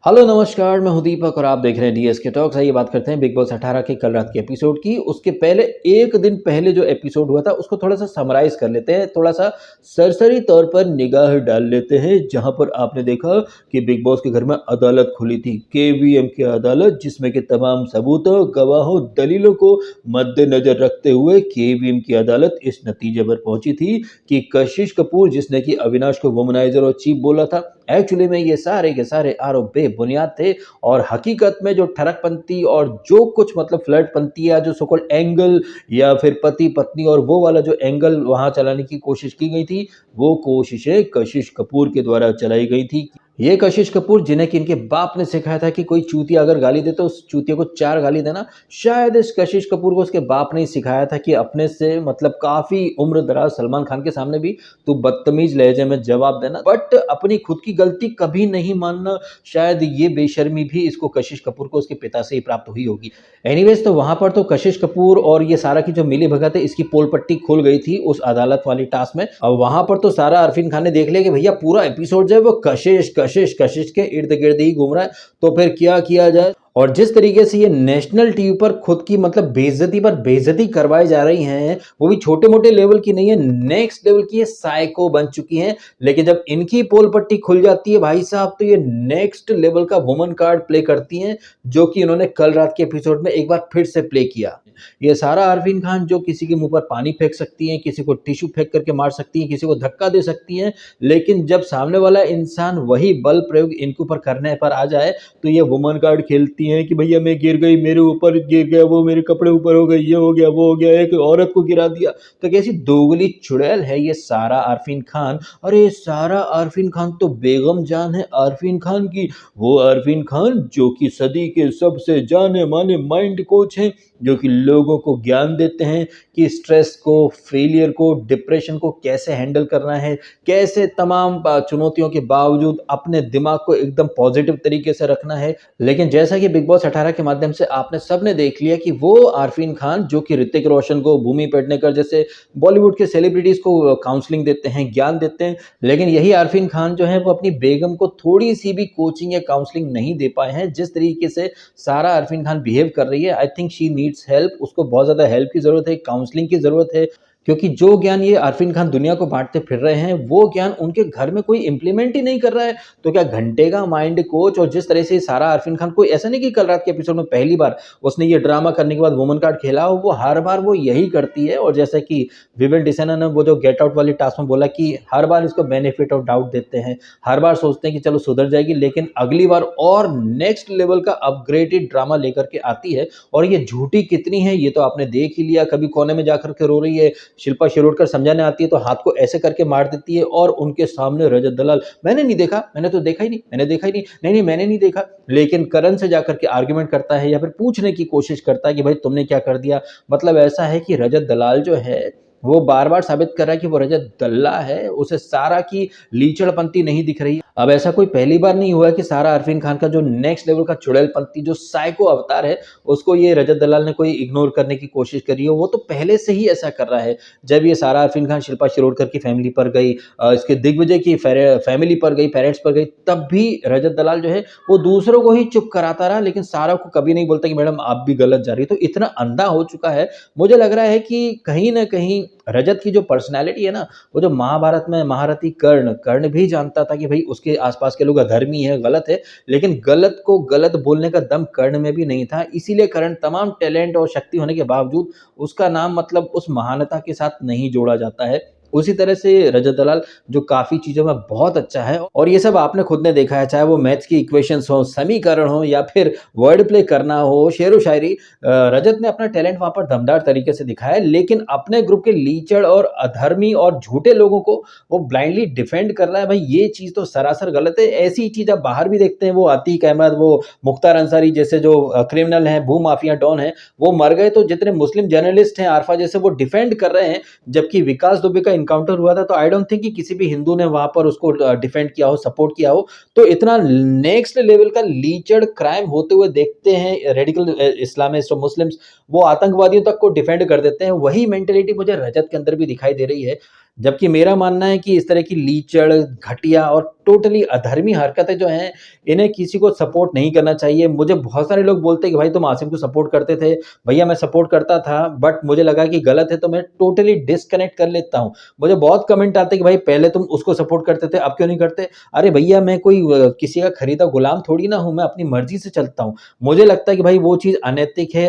Hello नमस्कार, मैं हूं दीपक और आप देख रहे हैं डीएसके टॉक्स। आइए बात करते हैं बिग बॉस 18 के कल रात के एपिसोड की। उसके पहले एक दिन पहले जो एपिसोड हुआ था उसको थोड़ा सा समराइज कर लेते हैं, थोड़ा सा सरसरी तौर पर निगाह डाल लेते हैं। जहां पर आपने देखा कि बिग बॉस के घर में अदालत खुली थी, केवीएम की अदालत, जिसमें कि तमाम सबूतों, गवाहों, दलीलों को मद्देनजर रखते हुए केवीएम की अदालत इस नतीजे पर पहुंची थी कि कशिश कपूर, जिसने कि अविनाश को वुमनाइजर और चीप बोला था, एक्चुअली में ये सारे के सारे आरोप बेबुनियाद थे। और हकीकत में जो ठरकपंती और जो कुछ मतलब फ्लर्टपंती या जो सो कॉल्ड एंगल या फिर पति पत्नी और वो वाला जो एंगल वहां चलाने की कोशिश की गई थी, वो कोशिशें कशिश कपूर के द्वारा चलाई गई थी। ये कशिश कपूर, जिन्हें कि इनके बाप ने सिखाया था कि कोई चूतिया अगर गाली दे तो उस चूतिया को 4 गाली देना, शायद इस कशिश कपूर को उसके बाप ने ही सिखाया था कि अपने से मतलब काफी उम्र दराज सलमान खान के सामने भी तू बदतमीज लहजे में जवाब देना, बट अपनी खुद की गलती कभी नहीं मानना। शायद ये बेशर्मी भी इसको कशिश कपूर को उसके पिता से ही प्राप्त हुई होगी। एनीवेज, तो वहां पर तो कशिश कपूर और ये सारा की जो मिली भगत है, इसकी पोल पट्टी खुल गई थी उस अदालत वाली टास्क में। अब वहां पर तो सारा अरफीन खान ने देख लिया कि भैया पूरा एपिसोड जो है वो कशिश कशिश कशिश के इर्द गिर्द ही घूम रहा है, तो फिर क्या किया जाए। और जिस तरीके से ये नेशनल टीवी पर खुद की मतलब बेइज्जती पर बेइज्जती करवाई जा रही हैं, वो भी छोटे मोटे लेवल की नहीं है, नेक्स्ट लेवल की ये साइको बन चुकी हैं। लेकिन जब इनकी पोल पट्टी खुल जाती है भाई साहब, तो ये नेक्स्ट लेवल का वुमन कार्ड प्ले करती हैं, जो कि इन्होंने कल रात के एपिसोड में एक बार फिर से प्ले किया। ये सारा अरफीन खान जो किसी के मुंह पर पानी फेंक सकती हैं, किसी को टिश्यू फेंक करके मार सकती हैं, किसी को धक्का दे सकती हैं, लेकिन जब सामने वाला इंसान वही बल प्रयोग इनके ऊपर करने पर आ जाए, तो ये वुमन कार्ड खेलती हैं कि भैया मैं गिर गई, मेरे ऊपर गिर गया, वो मेरे कपड़े ऊपर हो गए, ये हो गया, वो हो गया, एक औरत को गिरा दिया। तो कैसी दोगली चुड़ैल है ये सारा अरफीन खान। अरे सारा अरफीन खान तो बेगम जान है अरफीन खान की। वो अरफीन खान जो कि सदी के सबसे जाने माने माइंड कोच हैं, जो कि लोगों को ज्ञान देते हैं कि स्ट्रेस को, फेलियर को, डिप्रेशन को कैसे हैंडल करना है, कैसे तमाम चुनौतियों के बावजूद अपने दिमाग को एकदम पॉजिटिव तरीके से रखना है। लेकिन जैसा कि बिग बॉस 18 के माध्यम से आपने सबने देख लिया कि वो आरफीन खान जो कि ऋतिक रोशन को, भूमि पेडनेकर जैसे बॉलीवुड के सेलिब्रिटीज को काउंसलिंग देते हैं, ज्ञान देते हैं, लेकिन यही आरफीन खान जो है वो अपनी बेगम को थोड़ी सी भी कोचिंग या काउंसलिंग नहीं दे पाए हैं। जिस तरीके से सारा अरफीन खान बिहेव कर रही है, I think she needs help. उसको बहुत ज़्यादा हेल्प की ज़रूरत है, काउंसलिंग की ज़रूरत है, क्योंकि जो ज्ञान ये अरफीन खान दुनिया को बांटते फिर रहे हैं, वो ज्ञान उनके घर में कोई इंप्लीमेंट ही नहीं कर रहा है। तो क्या घंटे का माइंड कोच। और जिस तरह से सारा अरफीन खान, कोई ऐसा नहीं कि कल रात के एपिसोड में पहली बार उसने ये ड्रामा करने के बाद वुमन कार्ड खेला हो, वो हर बार वो यही करती है। और जैसे कि विवेक डिसेना ने वो जो गेट आउट वाली टास्क में बोला कि हर बार इसको बेनिफिट ऑफ डाउट देते हैं, हर बार सोचते हैं कि चलो सुधर जाएगी, लेकिन अगली बार और नेक्स्ट लेवल का अपग्रेडेड ड्रामा लेकर के आती है। और ये झूठी कितनी है ये तो आपने देख ही लिया। कभी कोने में जाकर के रो रही है, शिल्पा शिरोडकर समझाने आती है तो हाथ को ऐसे करके मार देती है, और उनके सामने रजत दलाल, मैंने नहीं देखा, मैंने तो देखा ही नहीं, मैंने देखा ही नहीं, नहीं नहीं मैंने नहीं देखा। लेकिन करण से जाकर के आर्ग्यूमेंट करता है या फिर पूछने की कोशिश करता है कि भाई तुमने क्या कर दिया। मतलब ऐसा है कि रजत दलाल जो है वो बार बार साबित कर रहा है कि वो रजत दल्ला है, उसे सारा की लीचड़पंती नहीं दिख रही। अब ऐसा कोई पहली बार नहीं हुआ कि सारा अरफीन खान का जो नेक्स्ट लेवल का चुड़ैलपंती, जो साइको अवतार है, उसको ये रजत दलाल ने कोई इग्नोर करने की कोशिश करी हो। वो तो पहले से ही ऐसा कर रहा है। जब ये सारा अरफीन खान शिल्पा शिरोडकर की फैमिली पर गई, इसके दिग्विजय की फैमिली पर गई, पेरेंट्स पर गई, तब भी रजत दलाल जो है वो दूसरों को ही चुप कराता रहा, लेकिन सारा को कभी नहीं बोलता कि मैडम आप भी गलत जा रही है। तो इतना अंधा हो चुका है। मुझे लग रहा है कि कहीं ना कहीं रजत की जो पर्सनैलिटी है ना, वो जो महाभारत में महारथी कर्ण, कर्ण भी जानता था कि भाई उसके आसपास के लोग अधर्मी है, गलत है, लेकिन गलत को गलत बोलने का दम कर्ण में भी नहीं था। इसीलिए कर्ण तमाम टैलेंट और शक्ति होने के बावजूद उसका नाम मतलब उस महानता के साथ नहीं जोड़ा जाता है। उसी तरह से रजत दलाल जो काफ़ी चीज़ों में बहुत अच्छा है, और ये सब आपने खुद ने देखा है, चाहे वो मैथ्स की इक्वेशंस हो, समीकरण हो, या फिर वर्ड प्ले करना हो, शेर व शायरी, रजत ने अपना टैलेंट वहाँ पर दमदार तरीके से दिखाया है। लेकिन अपने ग्रुप के लीचड़ और अधर्मी और झूठे लोगों को वो ब्लाइंडली डिफेंड कर रहा है। भाई ये चीज़ तो सरासर गलत है। ऐसी चीज़ आप बाहर भी देखते हैं, वो आतीक अहमद, वो मुख्तार अंसारी जैसे जो क्रिमिनल हैं, भू माफिया डॉन हैं, वो मर गए तो जितने मुस्लिम जर्नलिस्ट हैं आरफा जैसे, वो डिफेंड कर रहे हैं। जबकि विकास दुबे का इनकाउंटर हुआ था तो आई डोंट थिंक कि किसी भी हिंदू ने वहां पर उसको डिफेंड किया हो, सपोर्ट किया हो। तो इतना नेक्स्ट लेवल का लीचड़ क्राइम होते हुए देखते हैं रेडिकल इस्लामिस्ट और मुस्लिम्स, वो आतंकवादियों तक को डिफेंड कर देते हैं। वही मेंटेलिटी मुझे रजत के अंदर भी दिखाई दे रही है। जबकि मेरा मानना है कि इस तरह की लीचड़, घटिया और टोटली अधर्मी हरकतें जो हैं, इन्हें किसी को सपोर्ट नहीं करना चाहिए। मुझे बहुत सारे लोग बोलते हैं कि भाई तुम आसिम को सपोर्ट करते थे। भैया मैं सपोर्ट करता था, बट मुझे लगा कि गलत है तो मैं टोटली डिस्कनेक्ट कर लेता हूँ। मुझे बहुत कमेंट आते हैं कि भाई पहले तुम उसको सपोर्ट करते थे, अब क्यों नहीं करते? अरे भैया मैं कोई किसी का खरीदा गुलाम थोड़ी ना हूँ, मैं अपनी मर्ज़ी से चलता हूँ। मुझे लगता है कि भाई वो चीज़ अनैतिक है,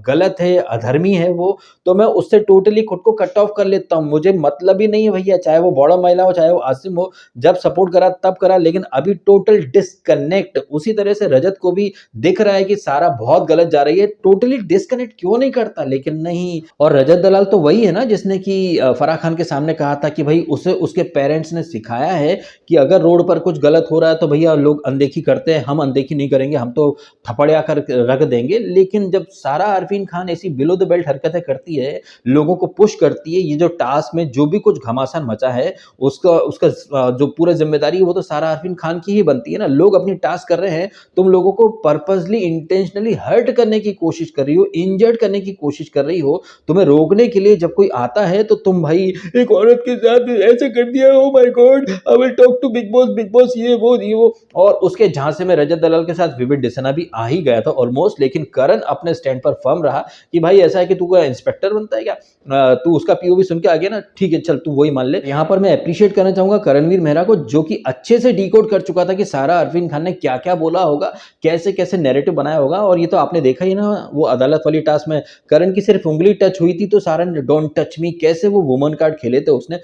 गलत है, अधर्मी है वो, तो मैं उससे टोटली खुद को कट ऑफ कर लेता हूँ। मुझे मतलब ही नहीं है भैया, चाहे वो बॉडा महिला हो, चाहे वो आसिम हो, जब सपोर्ट करा तब करा, लेकिन अभी टोटल डिस्कनेक्ट। उसी तरह से रजत को भी दिख रहा है कि सारा बहुत गलत जा रही है, टोटली डिस्कनेक्ट क्यों नहीं करता? लेकिन नहीं। और रजत दलाल तो वही है ना जिसने कि फराह खान के सामने कहा था कि भाई उसे उसके पेरेंट्स ने सिखाया है कि अगर रोड पर कुछ गलत हो रहा है तो भैया लोग अनदेखी करते हैं, हम अनदेखी नहीं करेंगे, हम तो थपड़िया कर रख देंगे। लेकिन जब सारा अरफीन खान ऐसी बिलो द बेल्ट हरकतें करती है, लोगों को पुश करती है, ये जो टास्क में जो भी कुछ घमासान मचा है, उसका उसका जो पूरा जिम्मेदारी है वो तो सारा अरफीन खान की ही बनती है ना। लोग अपनी टास्क कर रहे हैं, तुम लोगों को पर्पसली इंटेंशनली हर्ट करने की कोशिश कर रही हो, इंजर्ड करने की कोशिश कर रही हो। तुम्हें रोकने के लिए जब कोई आता है तो तुम भाई एक औरत के साथ ऐसे कर दिया, oh my god, I will talk to Bigg Boss, ये वो। और उसके झांसे में रजत दलाल के साथ विविध डिसना भी आ ही गया था ऑलमोस्ट। लेकिन करण अपने स्टैंड पर फर्म रहा कि भाई ऐसा है कि तू क्या इंस्पेक्टर बनता है क्या? तू उसका पीओवी सुन के आ गया ना, ठीक है चल तू वही मान ले। यहाँ पर मैं अप्रिशिएट करना चाहूंगा करणवीर मेहरा को, जो कि अच्छे से डिकोड कर चुका था कि सारा अरफीन खान ने क्या क्या बोला होगा, कैसे कैसे नैरेटिव बनाया होगा। और ये तो आपने देखा ही ना, वो अदालत वाली टास्क में करण की सिर्फ उंगली टच हुई थी तो सारा ने डोंट टच मी, कैसे वो वुमन कार्ड खेले थे उसने।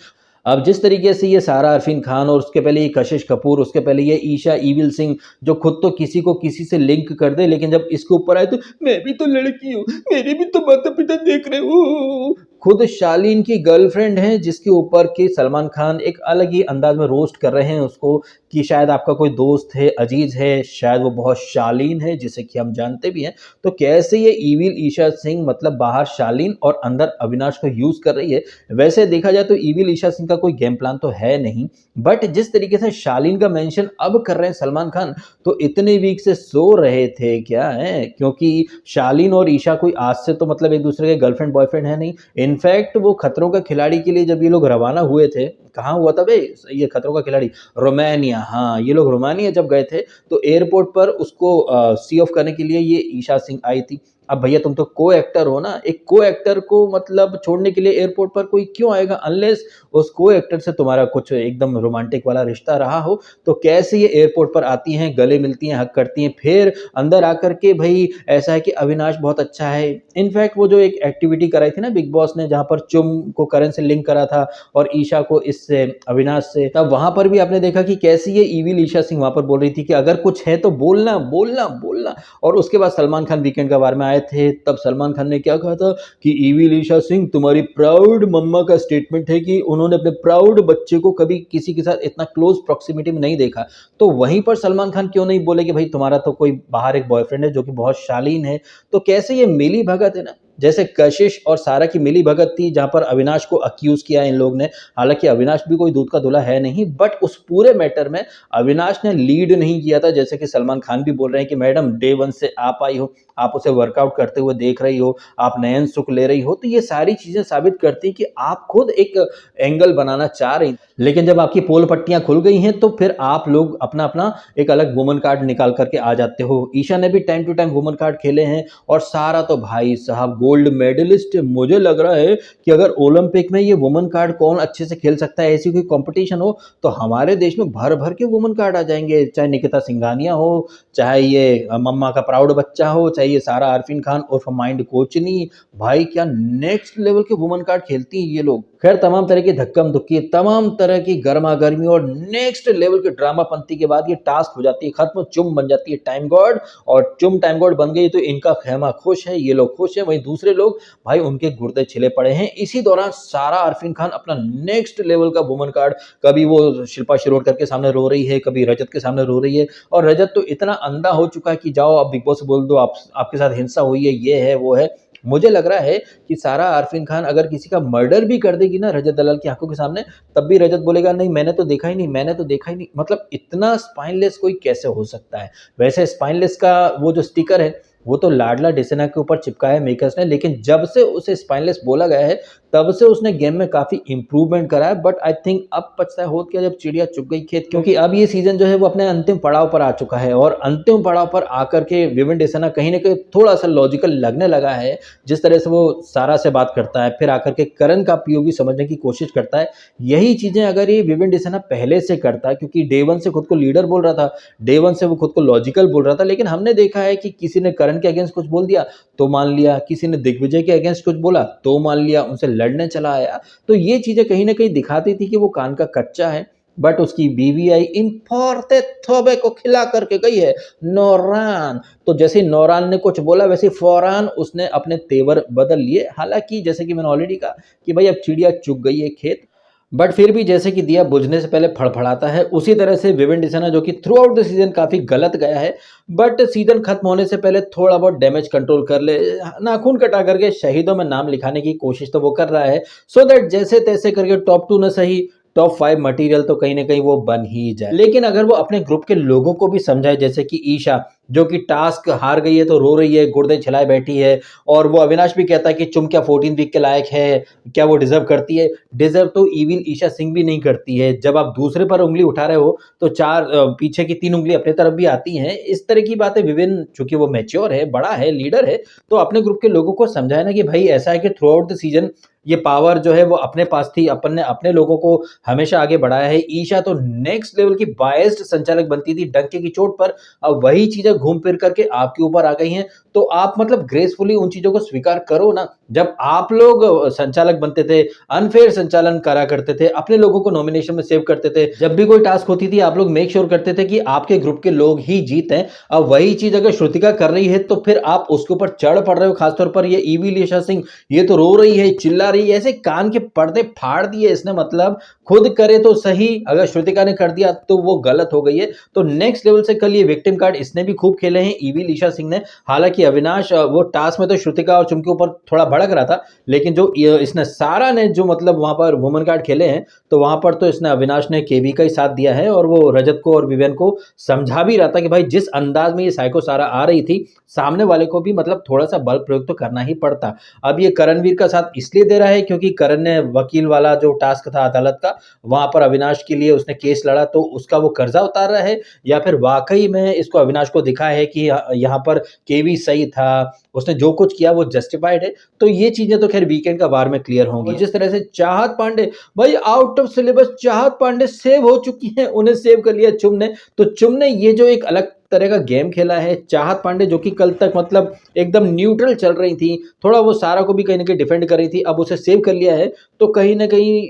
अब जिस तरीके से ये सारा अरफीन खान और उसके पहले ये कशिश कपूर, उसके पहले ये ईशा ईविल सिंह, जो खुद तो किसी को किसी से लिंक कर दे, लेकिन जब इसके ऊपर आए तो मैं भी तो लड़की हूँ, मेरे भी तो माता पिता देख रहे हो। खुद शालीन की गर्लफ्रेंड है जिसके ऊपर कि सलमान खान एक अलग ही अंदाज में रोस्ट कर रहे हैं उसको, कि शायद आपका कोई दोस्त है, अजीज है, शायद वो बहुत शालीन है जिसे कि हम जानते भी हैं। तो कैसे ये ईविल ईशा सिंह मतलब बाहर शालीन और अंदर अविनाश को यूज कर रही है। वैसे देखा जाए तो ईविल ईशा सिंह का कोई गेम प्लान तो है नहीं, बट जिस तरीके से शालीन का मेंशन अब कर रहे हैं सलमान खान, तो इतने वीक से सो रहे थे क्या है? क्योंकि शालीन और ईशा कोई आज से तो मतलब एक दूसरे के गर्लफ्रेंड बॉयफ्रेंड है नहीं। इनफैक्ट वो खतरों का खिलाड़ी के लिए जब ये लोग रवाना हुए थे, कहाँ हुआ था बे ये खतरों का खिलाड़ी? रोमानिया। हाँ, ये लोग रोमानिया जब गए थे तो एयरपोर्ट पर उसको सी ऑफ करने के लिए ये ईशा सिंह आई थी। अब भैया तुम तो को एक्टर हो ना, एक को एक्टर को मतलब छोड़ने के लिए एयरपोर्ट पर कोई क्यों आएगा, अनलेस उस को एक्टर से तुम्हारा कुछ एकदम रोमांटिक वाला रिश्ता रहा हो। तो कैसे ये एयरपोर्ट पर आती हैं, गले मिलती हैं, हक करती हैं, फिर अंदर आकर के भाई ऐसा है कि अविनाश बहुत अच्छा है। इनफैक्ट वो जो एक एक्टिविटी कराई थी ना बिग बॉस ने, जहां पर चुम को करण से लिंक करा था और ईशा को इससे अविनाश से, तब वहां पर भी आपने देखा कि कैसी ये ईविल ईशा सिंह वहां पर बोल रही थी कि अगर कुछ है तो बोलना बोलना बोलना। और उसके बाद सलमान खान वीकेंड का बार में आए थे, तब सलमान खान ने क्या कहा था कि ईविल ईशा सिंह तुम्हारी प्राउड मम्मा का स्टेटमेंट है कि उन्होंने अपने प्राउड बच्चे को कभी किसी के साथ इतना क्लोज प्रॉक्सिमिटी में नहीं देखा। तो वहीं पर सलमान खान क्यों नहीं बोले कि भाई तुम्हारा तो कोई बाहर एक बॉयफ्रेंड है जो कि बहुत शालीन है। तो कैसे ये मिली भगत है ना, जैसे कशिश और सारा की मिली भगत थी जहां पर अविनाश को अक्यूज किया इन लोग ने। हालांकि अविनाश भी कोई दूध का धुला है नहीं, बट उस पूरे मैटर में अविनाश ने लीड नहीं किया था। जैसे कि सलमान खान भी बोल रहे हैं कि मैडम डे वन से आप आई हो, आप उसे वर्कआउट करते हुए देख रही हो, आप नयन सुख ले रही हो, तो ये सारी चीजें साबित करती हैं कि आप खुद एक एंगल बनाना चाह रही। लेकिन जब आपकी पोल पट्टियां खुल गई हैं तो फिर आप लोग अपना अपना एक अलग वुमन कार्ड निकाल करके आ जाते हो। ईशा ने भी time to time woman card खेले हैं, और सारा तो भाई साहब गोल्ड मेडलिस्ट। मुझे लग रहा है कि अगर ओलंपिक में ये वुमन कार्ड कौन अच्छे से खेल सकता है, ऐसी कोई कंपटीशन हो, तो हमारे देश में भर भर के वुमन कार्ड आ जाएंगे। चाहे निकिता सिंघानिया हो, चाहे ये मम्मा का प्राउड बच्चा हो, चाहे ये सारा अरफीन खान उर्फ माइंड कोचनी। भाई क्या नेक्स्ट लेवल के वुमन कार्ड खेलती हैं ये लोग। खैर तमाम तरह की धक्कम धुक्की, तमाम तरह की गर्मा गर्मी और नेक्स्ट लेवल के ड्रामा पंती के बाद ये टास्क हो जाती है खत्म, चुम बन जाती है टाइम गॉड। और चुम टाइम गॉड बन गई तो इनका खेमा खुश है, ये लोग खुश हैं, वहीं दूसरे लोग भाई उनके गुर्दे छिले पड़े हैं। इसी दौरान सारा अरफीन खान अपना नेक्स्ट लेवल का वुमन कार्ड, कभी वो शिल्पा शिरोडकर के सामने रो रही है, कभी रजत के सामने रो रही है। और रजत तो इतना अंधा हो चुका है कि जाओ आप बिग बॉस से बोल दो आपके साथ हिंसा हुई है, ये है वो है। मुझे लग रहा है कि सारा अरफीन खान अगर किसी का मर्डर भी कर देगी ना रजत दलाल की आंखों के सामने, तब भी रजत बोलेगा नहीं मैंने तो देखा ही नहीं, मैंने तो देखा ही नहीं। मतलब इतना स्पाइनलेस कोई कैसे हो सकता है? वैसे स्पाइनलेस का वो जो स्टिकर है वो तो लाडला डिसेना के ऊपर चिपकाया है मेकर्स ने, लेकिन जब से उसे स्पाइनलेस बोला गया है तब से उसने गेम में काफ़ी इम्प्रूवमेंट करा है। बट आई थिंक अब पछता हो क्या जब चिड़िया चुग गई खेत, क्योंकि अब ये सीज़न जो है वो अपने अंतिम पड़ाव पर आ चुका है और अंतिम पड़ाव पर आकर के विवेन डेसाना कहीं न कहीं थोड़ा-सा लॉजिकल लगने लगा है। जिस तरह से वो सारा से बात करता है, फिर आकर के करण का पीओवी समझने की कोशिश करता है। यही चीज़ें अगर ये विवेन डेसाना पहले से करता, क्योंकि डे वन से खुद को लीडर बोल रहा था, डे वन से वो खुद को लॉजिकल बोल रहा था, लेकिन हमने देखा है कि किसी ने करण के अगेंस्ट कुछ बोल दिया तो मान लिया, किसी ने दिग्विजय के अगेंस्ट कुछ बोला तो मान लिया, उनसे लड़ने चला आया। तो ये चीज़ें कहीं न कहीं दिखाती थी कि वो कान का कच्चा है। बट उसकी बीवी आई इन फौरते थोबे को खिला करके गई है, नौरान। तो जैसे ही नौरान ने कुछ बोला वैसे ही फौरन उसने अपने तेवर बदल लिए। हालाँकि जैसे कि मैंने ऑलरेडी कहा कि भाई अब चिड़िया चुग गई है खेत, बट फिर भी जैसे कि दिया बुझने से पहले फड़फड़ाता है, उसी तरह से विवेन डिसाना जो कि थ्रू आउट द सीजन काफ़ी गलत गया है, बट सीजन खत्म होने से पहले थोड़ा बहुत डैमेज कंट्रोल कर ले, नाखून कटा करके शहीदों में नाम लिखाने की कोशिश तो वो कर रहा है, सो दैट जैसे तैसे करके टॉप 2 न सही, टॉप 5 मटेरियल तो कहीं न कहीं वो बन ही जाए। लेकिन अगर वो अपने ग्रुप के लोगों को भी समझाए, जैसे कि ईशा जो कि टास्क हार गई है तो रो रही है, गुर्दे छिलाए बैठी है, और वो अविनाश भी कहता है कि तुम क्या 14 वीक के लायक है, क्या वो डिजर्व करती है? डिजर्व तो इविल ईशा सिंह भी नहीं करती है। जब आप दूसरे पर उंगली उठा रहे हो तो चार पीछे की 3 उंगली अपने तरफ भी आती हैं। इस तरह की बातें विवेन, चूंकि वो मैच्योर है, बड़ा है, लीडर है, तो अपने ग्रुप के लोगों को समझाए ना कि भाई ऐसा है कि थ्रू आउट द सीजन ये पावर जो है वो अपने पास थी, अपन ने अपने लोगों को हमेशा आगे बढ़ाया है। ईशा तो नेक्स्ट लेवल की बायस्ड संचालक बनती थी डंके की चोट पर, अब वही चीजें घूम फिर करके आपके ऊपर आ गई हैं, तो आप मतलब ग्रेसफुली उन चीजों को स्वीकार करो ना। जब आप लोग संचालक बनते थे, अनफेयर संचालन करा करते थे, अपने लोगों को नॉमिनेशन में सेव करते थे, जब भी कोई टास्क होती थी आप लोग मेक श्योर करते थे कि आपके ग्रुप के लोग ही जीते। अब वही चीज अगर श्रुतिका कर रही है तो फिर आप उसके ऊपर चढ़ पड़ रहे हो। खासतौर पर ये ईवी लीशा सिंह, ये तो रो रही है, चिल्ला रही है, ऐसे कान के पर्दे फाड़ दिए इसने। मतलब खुद करे तो सही, अगर श्रुतिका ने कर दिया तो वो गलत हो गई है। तो नेक्स्ट लेवल से कल ये विक्टिम कार्ड इसने भी खूब खेले हैं, ईवी लीशा सिंह ने। हालांकि अविनाश वो टास्क में तो श्रुतिका और चुम के ऊपर थोड़ा भड़क रहा था, लेकिन जो इसने सारा ने जो मतलब वहां पर वुमन कार्ड खेले हैं, तो वहां पर तो इसने अविनाश ने केवी का ही साथ दिया है, और वो रजत को और विवेन को समझा भी रहा था कि भाई जिस अंदाज में ये साइको सारा आ रही थी, सामने वाले को भी मतलब थोड़ा सा बल प्रयोग तो करना ही पड़ता। अब ये करणवीर का साथ इसलिए दे रहा है क्योंकि करण ने वकील वाला जो टास्क था अदालत का, वहां पर अविनाश के लिए उसने केस लड़ा, तो उसका वो कर्जा उतार रहा है, या फिर वाकई में इसको अविनाश को दिखा है कि यहाँ पर केवी सही था, उसने जो कुछ किया वो जस्टिफाइड है। तो ये चीजें तो खैर वीकेंड का वार में क्लियर होंगी। जिस तरह से चाहत पांडे, भाई आउट ऑफ सिलेबस चाहत पांडे सेव हो चुकी हैं, उन्हें सेव कर लिया चुम ने। तो चुम ने ये जो एक अलग तरह का गेम खेला है, चाहत पांडे जो कि कल तक मतलब एकदम न्यूट्रल चल रही थी, थोड़ा वो सारा को भी कहीं ना कहीं डिफेंड कर रही थी, अब उसे सेव कर लिया है, तो कहीं ना कहीं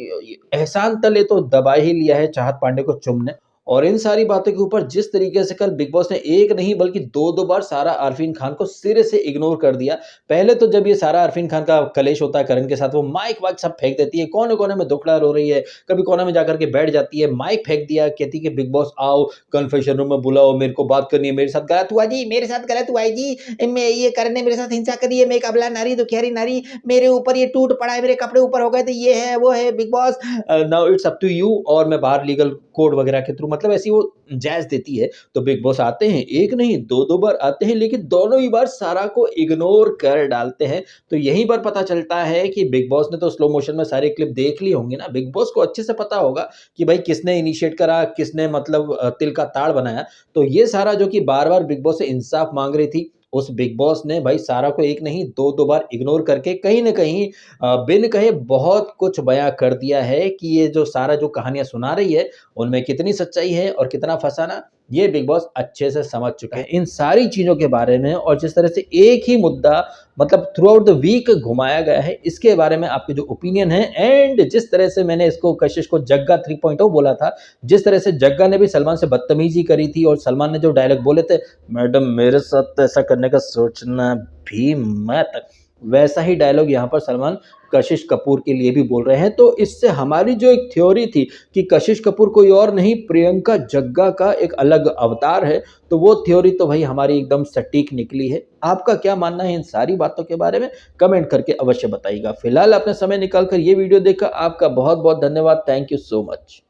एहसान तले तो दबा ही लिया है चाहत पांडे को चुम ने। और इन सारी बातों के ऊपर जिस तरीके से कल बिग बॉस ने एक नहीं बल्कि दो बार सारा अरफीन खान को सिरे से इग्नोर कर दिया। पहले तो जब ये सारा अरफीन खान का कलेश होता है करण के साथ, वो माइक वाइक सब फेंक देती है, कोने कोने में दुखड़ा रो रही है, कभी कोने में जाकर के बैठ जाती है, माइक फेंक दिया, कहती है कि बिग बॉस आओ कन्फेशन रूम में बुलाओ, मेरे को बात करनी है, मेरे साथ गलत हुआ जी, मेरे साथ गलत हुआ है जी, मैं ये करण ने मेरे साथ हिंसा करी है, मैं एक अबला नारी दुखियारी नारी, मेरे ऊपर ये टूट पड़ा है, मेरे कपड़े ऊपर हो गए थे, ये है वो है, Bigg Boss now it's up to you, और मैं बाहर लीगल कोड वगैरह के थ्रू मतलब ऐसी वो जायज देती है। तो बिग बॉस आते हैं, एक नहीं दो बार आते हैं, लेकिन दोनों ही बार सारा को इग्नोर कर डालते हैं। तो यहीं पर पता चलता है कि बिग बॉस ने तो स्लो मोशन में सारे क्लिप देख ली होंगी ना, बिग बॉस को अच्छे से पता होगा कि भाई किसने इनिशिएट करा, किसने मतलब तिल का ताड़ बनाया। तो ये सारा जो कि बार बार बिग बॉस से इंसाफ मांग रही थी, उस बिग बॉस ने भाई सारा को एक नहीं दो बार इग्नोर करके कहीं न कहीं बिन कहे बहुत कुछ बयां कर दिया है कि ये जो सारा जो कहानियां सुना रही है उनमें कितनी सच्चाई है और कितना फसाना, ये बिग बॉस अच्छे से समझ चुका है इन सारी चीजों के बारे में। और जिस तरह से एक ही मुद्दा मतलब थ्रू आउट द वीक घुमाया गया है, इसके बारे में आपके जो ओपिनियन है, एंड जिस तरह से मैंने इसको कशिश को जग्गा 3.0 बोला था, जिस तरह से जग्गा ने भी सलमान से बदतमीजी करी थी और सलमान ने जो डायलॉग बोले थे, मैडम मेरे साथ ऐसा करने का सोचना भी मत, वैसा ही डायलॉग यहाँ पर सलमान कशिश कपूर के लिए भी बोल रहे हैं। तो इससे हमारी जो एक थ्योरी थी कि कशिश कपूर कोई और नहीं प्रियंका जग्गा का एक अलग अवतार है, तो वो थ्योरी तो भाई हमारी एकदम सटीक निकली है। आपका क्या मानना है इन सारी बातों के बारे में, कमेंट करके अवश्य बताइएगा। फिलहाल अपने समय निकालकर ये वीडियो देखा, आपका बहुत बहुत धन्यवाद। Thank you so much.